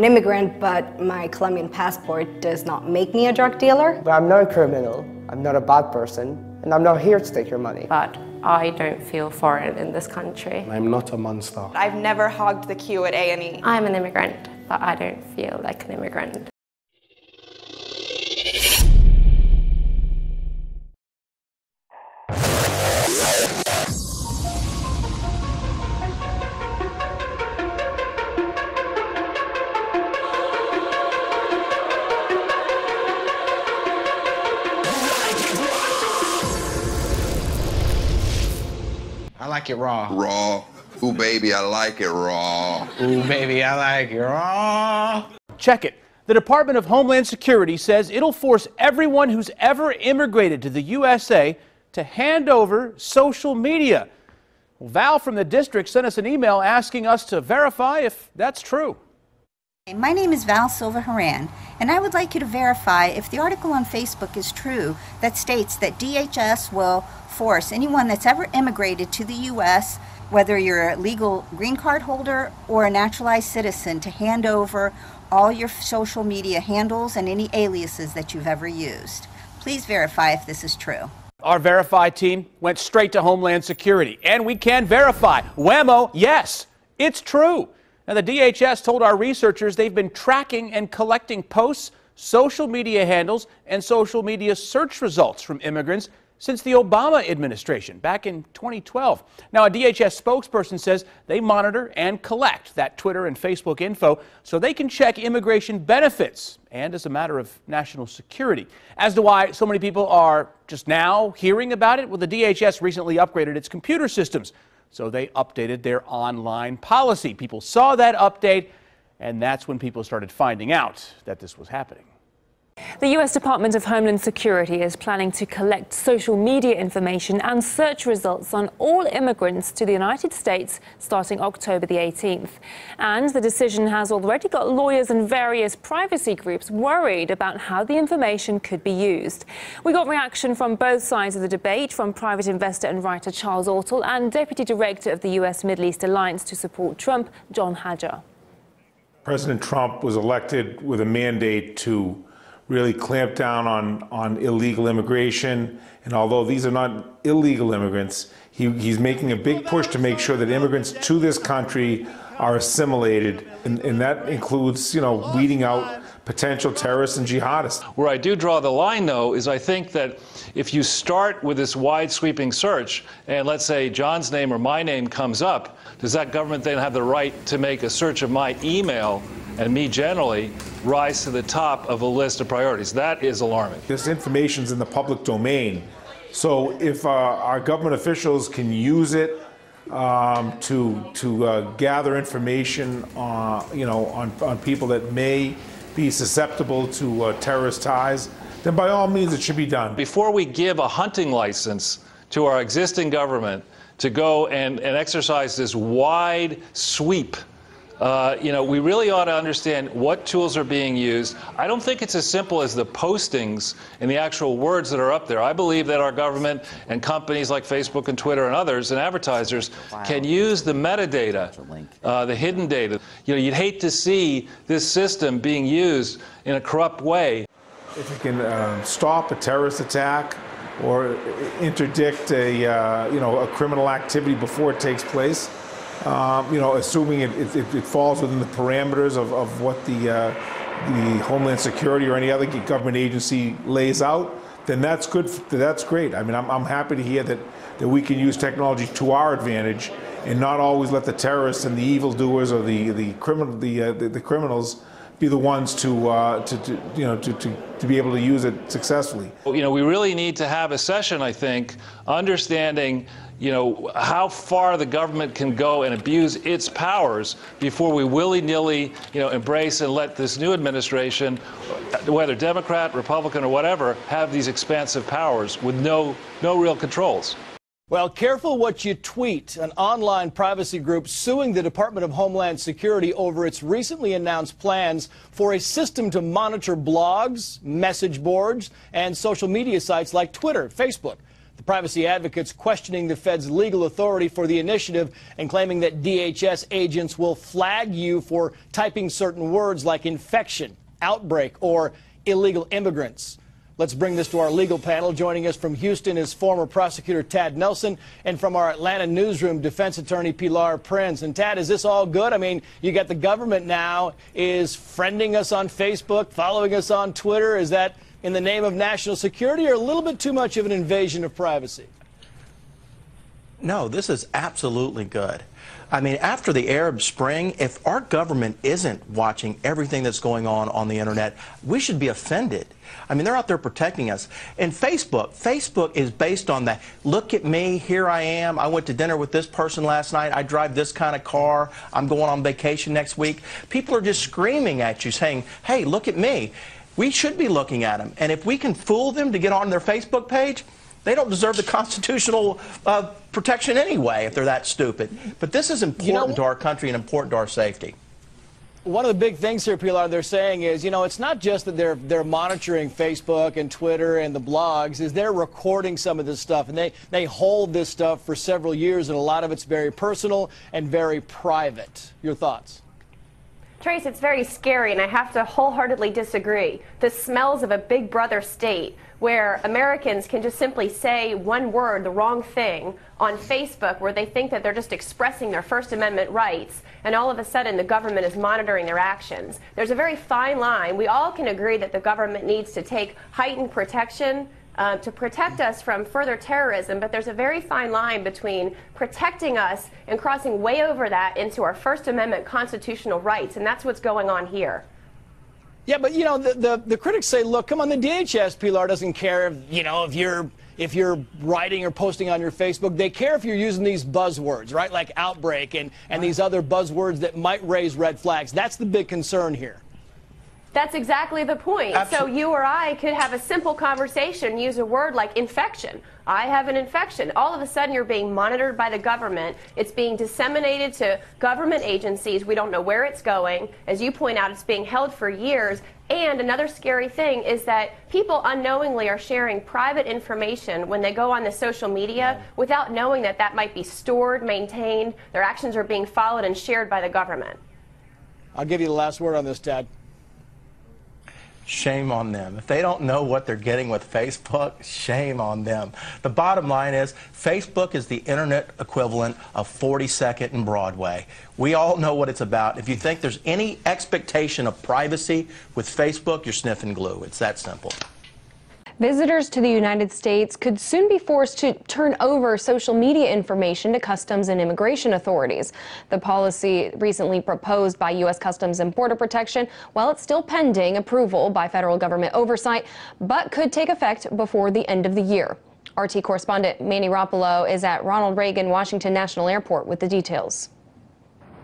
an immigrant, but my Colombian passport does not make me a drug dealer. But I'm not a criminal, I'm not a bad person, and I'm not here to take your money. But I don't feel foreign in this country. I'm not a monster. I've never hogged the queue at A&E. I'm an immigrant, but I don't feel like an immigrant. I like it raw. Raw. Ooh, baby, I like it raw. Ooh, baby, I like it raw. Check it. The Department of Homeland Security says it'll force everyone who's ever immigrated to the USA to hand over social media. Well, Val from the district sent us an email asking us to verify if that's true. My name is Val Silva-Haran, and I would like you to verify if the article on Facebook is true that states that DHS will force anyone that's ever immigrated to the U.S., whether you're a legal green card holder or a naturalized citizen, to hand over all your social media handles and any aliases that you've ever used. Please verify if this is true. Our Verify team went straight to Homeland Security, and we can verify. Whammo, yes, it's true. Now, the DHS told our researchers they've been tracking and collecting posts, social media handles, and social media search results from immigrants since the Obama administration back in 2012. Now, a DHS spokesperson says they monitor and collect that Twitter and Facebook info so they can check immigration benefits and as a matter of national security. As to why so many people are just now hearing about it, well, the DHS recently upgraded its computer systems. So they updated their online policy. People saw that update, and that's when people started finding out that this was happening. The U.S. Department of Homeland Security is planning to collect social media information and search results on all immigrants to the United States starting October the 18th. And the decision has already got lawyers and various privacy groups worried about how the information could be used. We got reaction from both sides of the debate, from private investor and writer Charles Ortel and Deputy Director of the U.S. Middle East Alliance to support Trump, John Hadger. President Trump was elected with a mandate to really clamp down on illegal immigration. And although these are not illegal immigrants, he's making a big push to make sure that immigrants to this country are assimilated. And that includes, weeding out potential terrorists and jihadists. Where I do draw the line, though, is I think that if you start with this wide sweeping search, and let's say John's name or my name comes up, does that government then have the right to make a search of my email and me generally rise to the top of a list of priorities? That is alarming. This information's in the public domain. So if our government officials can use it to gather information on people that may be susceptible to terrorist ties, then by all means it should be done. Before we give a hunting license to our existing government to go and exercise this wide sweep, we really ought to understand what tools are being used. I don't think it's as simple as the postings and the actual words that are up there. I believe that our government and companies like Facebook and Twitter and others and advertisers can use the metadata, the hidden data. You'd hate to see this system being used in a corrupt way. If it can stop a terrorist attack or interdict a criminal activity before it takes place, assuming it falls within the parameters of what the Homeland Security or any other government agency lays out, then that's good. That's great. I mean, I'm happy to hear that we can use technology to our advantage and not always let the terrorists and the evildoers or the criminals be the ones to be able to use it successfully. We really need to have a session, I think, understanding how far the government can go and abuse its powers before we willy-nilly, embrace and let this new administration, whether Democrat, Republican, or whatever, have these expansive powers with no real controls. Well, careful what you tweet. An online privacy group suing the Department of Homeland Security over its recently announced plans for a system to monitor blogs, message boards, and social media sites like Twitter, Facebook. The privacy advocates questioning the Fed's legal authority for the initiative and claiming that DHS agents will flag you for typing certain words like infection, outbreak, or illegal immigrants. Let's bring this to our legal panel. Joining us from Houston is former prosecutor Tad Nelson, and from our Atlanta newsroom, defense attorney Pilar Prince. And Tad, is this all good? I mean, you got the government now is friending us on Facebook, following us on Twitter. Is that in the name of national security, or a little bit too much of an invasion of privacy? No, this is absolutely good. I mean, after the Arab Spring, if our government isn't watching everything that's going on the internet, we should be offended. I mean, they're out there protecting us. And Facebook is based on that. Look at me, here I am. I went to dinner with this person last night. I drive this kind of car. I'm going on vacation next week. People are just screaming at you saying, hey, look at me. We should be looking at them. And if we can fool them to get on their Facebook page, they don't deserve the constitutional protection anyway if they're that stupid. But this is important to our country and important to our safety. One of the big things here, Pilar, they're saying is, it's not just that they're monitoring Facebook and Twitter and the blogs, is they're recording some of this stuff, and they hold this stuff for several years, and a lot of it's very personal and very private. Your thoughts? Trace, it's very scary, and I have to wholeheartedly disagree. This smells of a big brother state where Americans can just simply say one word, the wrong thing, on Facebook, where they think that they're just expressing their First Amendment rights, and all of a sudden the government is monitoring their actions. There's a very fine line. We all can agree that the government needs to take heightened protection to protect us from further terrorism, but there's a very fine line between protecting us and crossing way over that into our First Amendment constitutional rights, and that's what's going on here. Yeah, but the critics say, look, come on, the DHS, Pilar, doesn't care if you're writing or posting on your Facebook. They care if you're using these buzzwords, right, like outbreak and these other buzzwords that might raise red flags. That's the big concern here. That's exactly the point. Absolutely. So you or I could have a simple conversation, use a word like infection. I have an infection. All of a sudden you're being monitored by the government. It's being disseminated to government agencies. We don't know where it's going. As you point out, it's being held for years. And another scary thing is that people unknowingly are sharing private information when they go on the social media without knowing that that might be stored, maintained. Their actions are being followed and shared by the government. I'll give you the last word on this, Tad. Shame on them. If they don't know what they're getting with Facebook, shame on them. The bottom line is Facebook is the internet equivalent of 42nd and Broadway. We all know what it's about. If you think there's any expectation of privacy with Facebook, you're sniffing glue. It's that simple. Visitors to the United States could soon be forced to turn over social media information to Customs and Immigration authorities. The policy recently proposed by U.S. Customs and Border Protection, while it's still pending approval by federal government oversight, but could take effect before the end of the year. RT correspondent Manny Rapolo is at Ronald Reagan Washington National Airport with the details.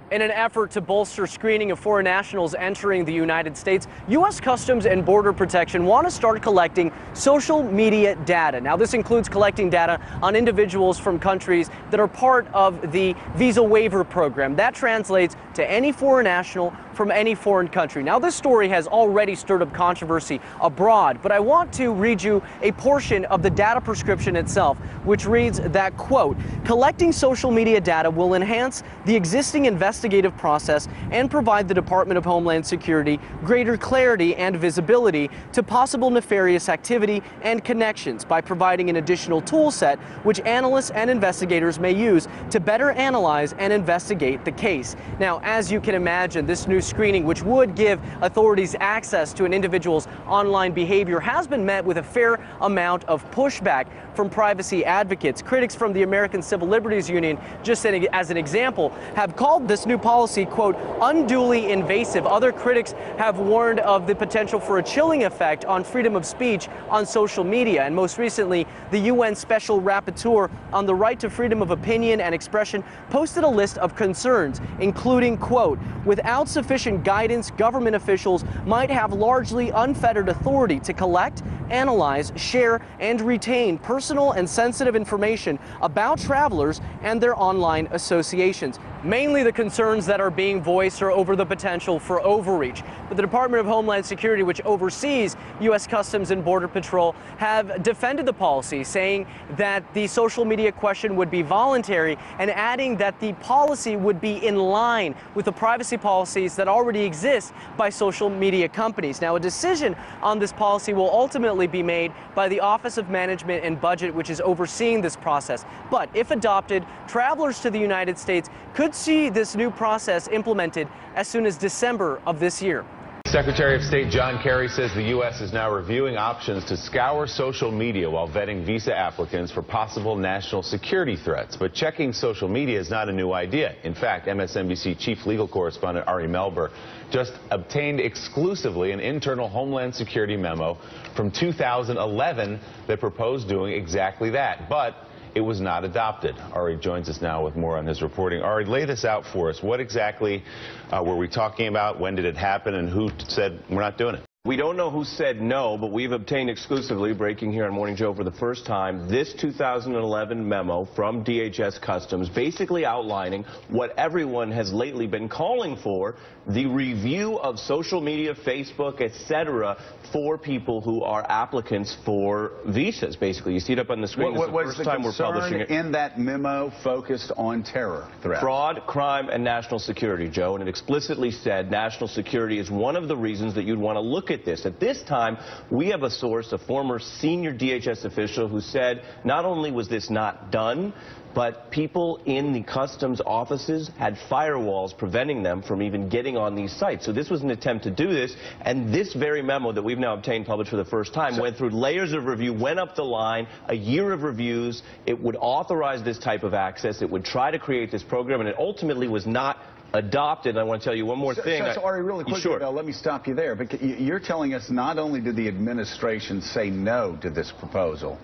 In an effort to bolster screening of foreign nationals entering the United States, U.S. Customs and Border Protection want to start collecting social media data. Now, this includes collecting data on individuals from countries that are part of the visa waiver program. That translates to any foreign national from any foreign country. Now, this story has already stirred up controversy abroad, but I want to read you a portion of the data prescription itself, which reads that, quote, collecting social media data will enhance the existing investigative process and provide the Department of Homeland Security greater clarity and visibility to possible nefarious activity and connections by providing an additional tool set which analysts and investigators may use to better analyze and investigate the case. Now, as you can imagine, this new screening, which would give authorities access to an individual's online behavior, has been met with a fair amount of pushback from privacy advocates. Critics from the American Civil Liberties Union, just as an example, have called this new policy, quote, unduly invasive. Other critics have warned of the potential for a chilling effect on freedom of speech on social media. And most recently, the UN Special Rapporteur on the right to freedom of opinion and expression posted a list of concerns, including, quote, without sufficient guidance, government officials might have largely unfettered authority to collect, analyze, share, and retain personal and sensitive information about travelers and their online associations. Mainly the concern concerns that are being voiced are over the potential for overreach. But the Department of Homeland Security, which oversees U.S. Customs and Border Patrol, have defended the policy, saying that the social media question would be voluntary and adding that the policy would be in line with the privacy policies that already exist by social media companies. Now, a decision on this policy will ultimately be made by the Office of Management and Budget, which is overseeing this process. But if adopted, travelers to the United States could see this new process implemented as soon as December of this year. Secretary of State John Kerry says the U.S. is now reviewing options to scour social media while vetting visa applicants for possible national security threats. But checking social media is not a new idea. In fact, MSNBC chief legal correspondent Ari Melber just obtained exclusively an internal Homeland Security memo from 2011 that proposed doing exactly that. But it was not adopted. Ari joins us now with more on his reporting. Ari, lay this out for us. What exactly were we talking about? When did it happen? And who said we're not doing it? We don't know who said no, but we've obtained exclusively, breaking here on Morning Joe for the first time, this 2011 memo from DHS Customs basically outlining what everyone has lately been calling for, the review of social media, Facebook, etc., for people who are applicants for visas, basically. You see it up on the screen. What was the concern in that memo focused on terror threats? Fraud, crime, and national security, Joe. And it explicitly said national security is one of the reasons that you'd want to look at this. At this time, we have a source, a former senior DHS official, who said not only was this not done, but people in the customs offices had firewalls preventing them from even getting on these sites. So this was an attempt to do this, and this very memo that we've now obtained published for the first time went through layers of review, went up the line, a year of reviews. It would authorize this type of access. It would try to create this program, and it ultimately was not adopted. I want to tell you one more thing. So Ari, really quickly, though, let me stop you there. But you're telling us not only did the administration say no to this proposal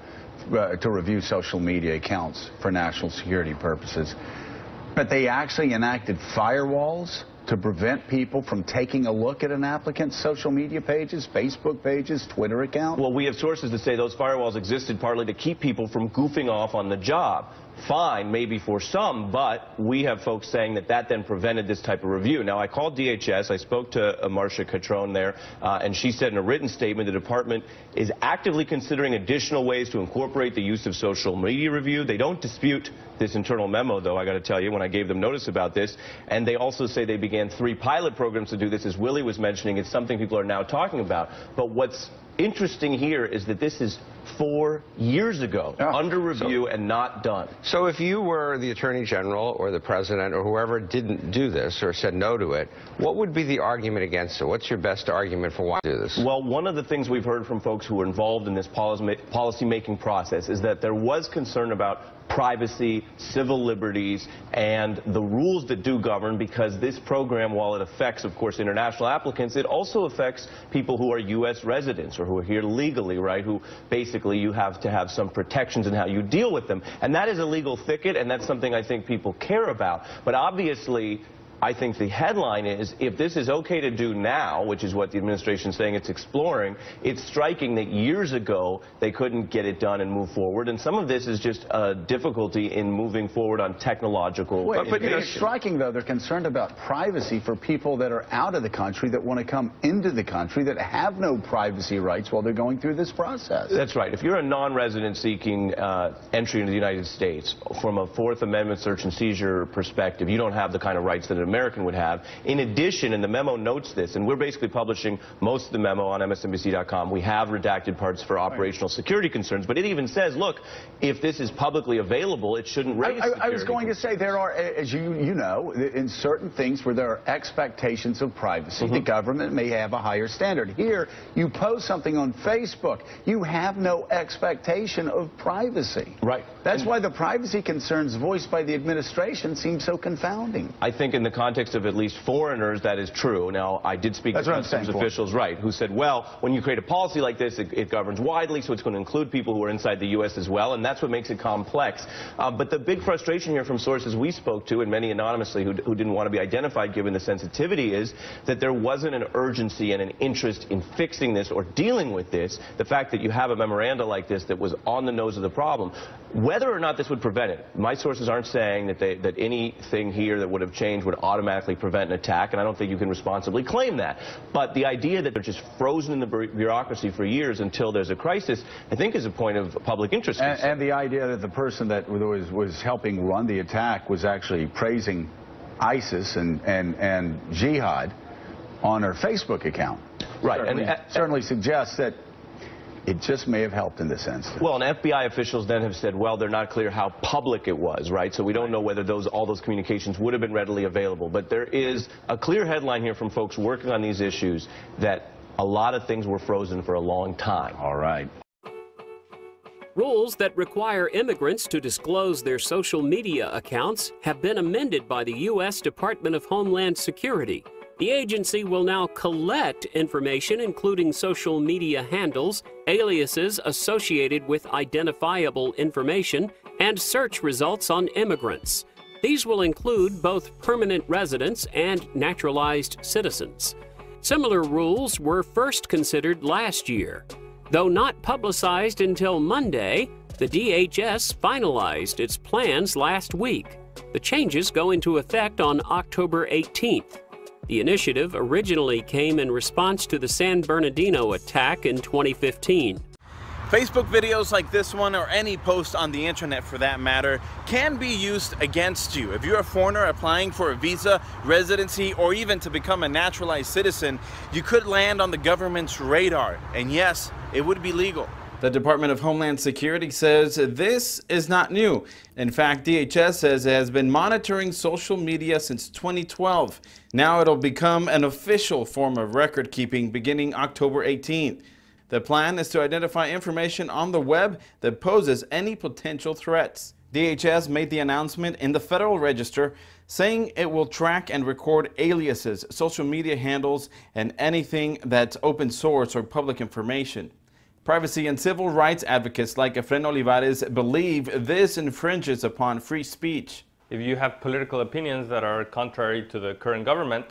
to review social media accounts for national security purposes, but they actually enacted firewalls to prevent people from taking a look at an applicant's social media pages, Facebook pages, Twitter account? Well, we have sources that say those firewalls existed partly to keep people from goofing off on the job. Fine, maybe for some, but we have folks saying that that then prevented this type of review. Now, I called DHS. I spoke to Marcia Catrone there, and she said in a written statement the department is actively considering additional ways to incorporate the use of social media review. They don't dispute this internal memo, though, I got to tell you, when I gave them notice about this. And they also say they began 3 pilot programs to do this. As Willie was mentioning, it's something people are now talking about. But what's interesting here is that this is 4 years ago, under review and not done. So if you were the Attorney General or the President or whoever didn't do this or said no to it, what would be the argument against it? What's your best argument for why to do this? Well, one of the things we've heard from folks who are involved in this policy-making process is that there was concern about privacy, civil liberties, and the rules that do govern, because this program, while it affects, of course, international applicants, it also affects people who are U.S. residents or who are here legally, right, who basically you have to have some protections in how you deal with them. And that is a legal thicket, and that's something I think people care about. But obviously, I think the headline is, if this is okay to do now, which is what the administration is saying it's exploring, it's striking that years ago they couldn't get it done and move forward. And some of this is just a difficulty in moving forward on technological innovation. But it's striking, though, they're concerned about privacy for people that are out of the country, that want to come into the country, that have no privacy rights while they're going through this process. That's right. If you're a non-resident seeking entry into the United States, from a Fourth Amendment search and seizure perspective, you don't have the kind of rights that an American would have. In addition, and the memo notes this, and we're basically publishing most of the memo on MSNBC.com, we have redacted parts for operational security concerns, but it even says, look, if this is publicly available, it shouldn't raise security. I was going to say, there are, as you know, in certain things where there are expectations of privacy, the government may have a higher standard. Here, you post something on Facebook, you have no expectation of privacy. Right. That's why the privacy concerns voiced by the administration seem so confounding. I think in the context of at least foreigners, that is true. Now, I did speak to customs officials, right, who said, well, when you create a policy like this, it governs widely, so it's going to include people who are inside the U.S. as well, and that's what makes it complex. But the big frustration here from sources we spoke to, and many anonymously who didn't want to be identified given the sensitivity, is that there wasn't an urgency and an interest in fixing this or dealing with this. The fact that you have a memoranda like this that was on the nose of the problem. Whether or not this would prevent it, my sources aren't saying that anything here that would have changed would automatically prevent an attack, and I don't think you can responsibly claim that. But the idea that they're just frozen in the bureaucracy for years until there's a crisis, I think is a point of public interest. And the idea that the person that was helping run the attack was actually praising ISIS and jihad on her Facebook account. Right. Certainly suggests that it just may have helped in this instance. Well, and FBI officials then have said, well, they're not clear how public it was, right? So we don't know whether all those communications would have been readily available. But there is a clear headline here from folks working on these issues that a lot of things were frozen for a long time. All right. Rules that require immigrants to disclose their social media accounts have been amended by the U.S. Department of Homeland Security. The agency will now collect information including social media handles, aliases associated with identifiable information, and search results on immigrants. These will include both permanent residents and naturalized citizens. Similar rules were first considered last year. Though not publicized until Monday, the DHS finalized its plans last week. The changes go into effect on October 18th. The initiative originally came in response to the San Bernardino attack in 2015. Facebook videos like this one, or any post on the internet for that matter, can be used against you. If you're a foreigner applying for a visa, residency, or even to become a naturalized citizen, you could land on the government's radar. And yes, it would be legal. The Department of Homeland Security says this is not new. In fact, DHS says it has been monitoring social media since 2012. Now it'll become an official form of record keeping beginning October 18th. The plan is to identify information on the web that poses any potential threats. DHS made the announcement in the Federal Register saying it will track and record aliases, social media handles, and anything that's open source or public information. Privacy and civil rights advocates like Efren Olivares believe this infringes upon free speech. If you have political opinions that are contrary to the current government,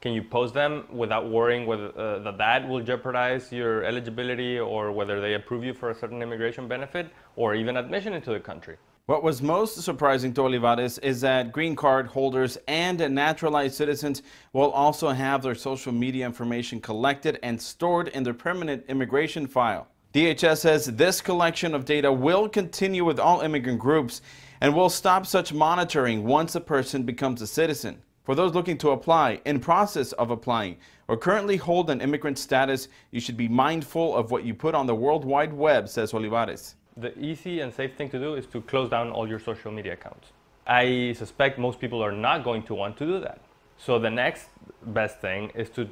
can you post them without worrying whether that will jeopardize your eligibility or whether they approve you for a certain immigration benefit or even admission into the country? What was most surprising to Olivares is that green card holders and naturalized citizens will also have their social media information collected and stored in their permanent immigration file. DHS says this collection of data will continue with all immigrant groups and will stop such monitoring once a person becomes a citizen. For those looking to apply, in process of applying, or currently hold an immigrant status, you should be mindful of what you put on the World Wide Web, says Olivares. The easy and safe thing to do is to close down all your social media accounts. I suspect most people are not going to want to do that. So the next best thing is to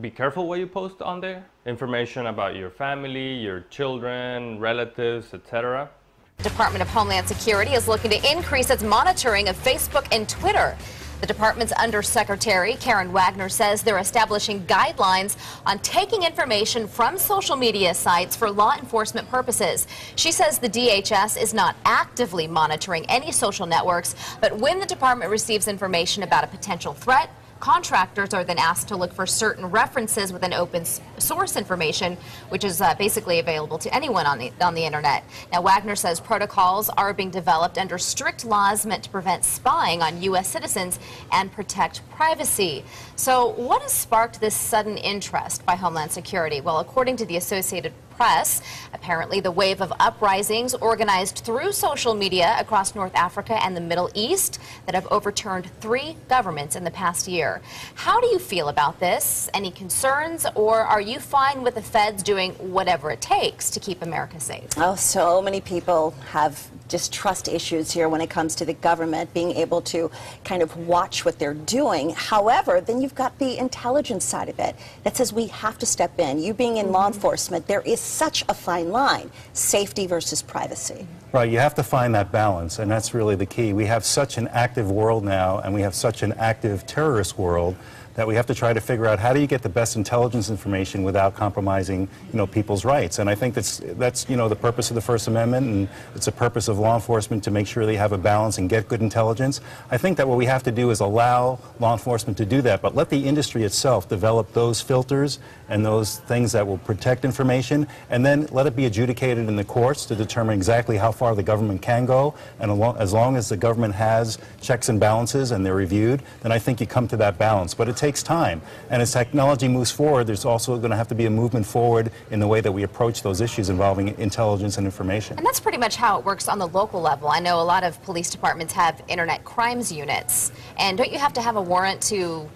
be careful what you post on there. Information about your family, your children, relatives, etc. The Department of Homeland Security is looking to increase its monitoring of Facebook and Twitter. The department's undersecretary, Karen Wagner, says they're establishing guidelines on taking information from social media sites for law enforcement purposes. She says the DHS is not actively monitoring any social networks, but when the department receives information about a potential threat, contractors are then asked to look for certain references within open source information, which is basically available to anyone on the internet. Now, Wagner says protocols are being developed under strict laws meant to prevent spying on U.S. citizens and protect privacy. So what has sparked this sudden interest by Homeland Security? Well, according to the Associated Press, apparently the wave of uprisings organized through social media across North Africa and the Middle East that have overturned 3 governments in the past year. How do you feel about this? Any concerns, or are you fine with the feds doing whatever it takes to keep America safe? Oh, so many people have distrust issues here when it comes to the government being able to kind of watch what they're doing. However, then you've got the intelligence side of it that says we have to step in. You being in law enforcement, there is such a fine line, safety versus privacy. Right, you have to find that balance, and that's really the key. We have such an active world now, and we have such an active terrorist world, that we have to try to figure out how do you get the best intelligence information without compromising, people's rights. And I think that's the purpose of the First Amendment, and it's the purpose of law enforcement to make sure they have a balance and get good intelligence. I think that what we have to do is allow law enforcement to do that, but let the industry itself develop those filters and those things that will protect information, and then let it be adjudicated in the courts to determine exactly how far the government can go. And as long as the government has checks and balances and they're reviewed, then I think you come to that balance. But it takes time. And as technology moves forward, there's also going to have to be a movement forward in the way that we approach those issues involving intelligence and information. And that's pretty much how it works on the local level. I know a lot of police departments have internet crimes units. And don't you have to have a warrant to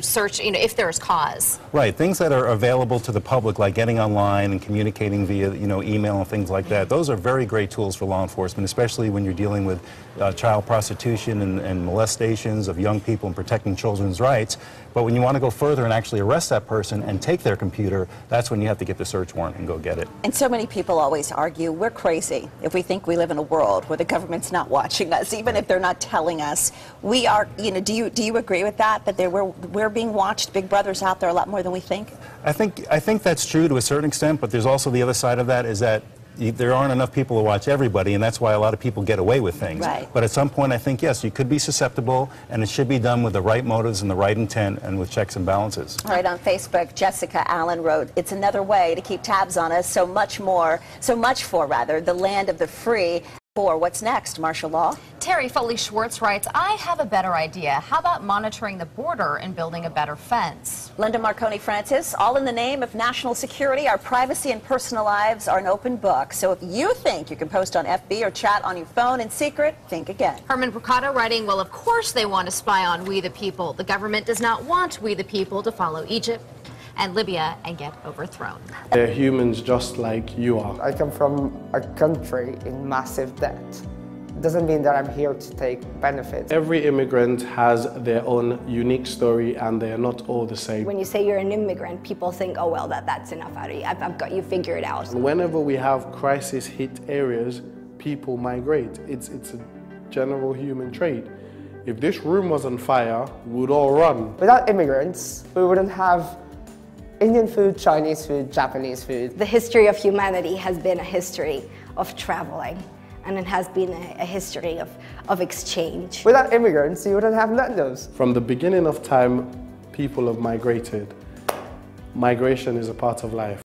search, if there's cause? Right. Things that are available to the public, like getting online and communicating via, email and things like that, those are very great tools for law enforcement, especially when you're dealing with child prostitution and molestations of young people and protecting children's rights. But when you want to go further and actually arrest that person and take their computer, that's when you have to get the search warrant and go get it. And so many people always argue we're crazy if we think we live in a world where the government's not watching us, even if they're not telling us. We are, do you agree with that? That we're being watched, Big Brother's out there a lot more than we think? I think that's true to a certain extent, but there's also the other side of that, is that there aren't enough people to watch everybody, and that's why a lot of people get away with things. Right. But at some point, I think, yes, you could be susceptible, and it should be done with the right motives and the right intent and with checks and balances. All right, on Facebook, Jessica Allen wrote, "It's another way to keep tabs on us, so much for the land of the free." For what's next, martial law? Terry Foley Schwartz writes, "I have a better idea. How about monitoring the border and building a better fence?" Linda Marconi Francis, all in the name of national security. Our privacy and personal lives are an open book. So if you think you can post on FB or chat on your phone in secret, think again. Herman Brocato writing, "Well, of course they want to spy on we the people. The government does not want we the people to follow Egypt and Libya and get overthrown." They're humans just like you are. I come from a country in massive debt. It doesn't mean that I'm here to take benefits. Every immigrant has their own unique story, and they're not all the same. When you say you're an immigrant, people think, oh, well, that's enough out of you. I've got you figured out. Whenever we have crisis-hit areas, people migrate. It's a general human trait. If this room was on fire, we would all run. Without immigrants, we wouldn't have Indian food, Chinese food, Japanese food. The history of humanity has been a history of traveling, and it has been a history of exchange. Without immigrants, you wouldn't have none of those. From the beginning of time, people have migrated. Migration is a part of life.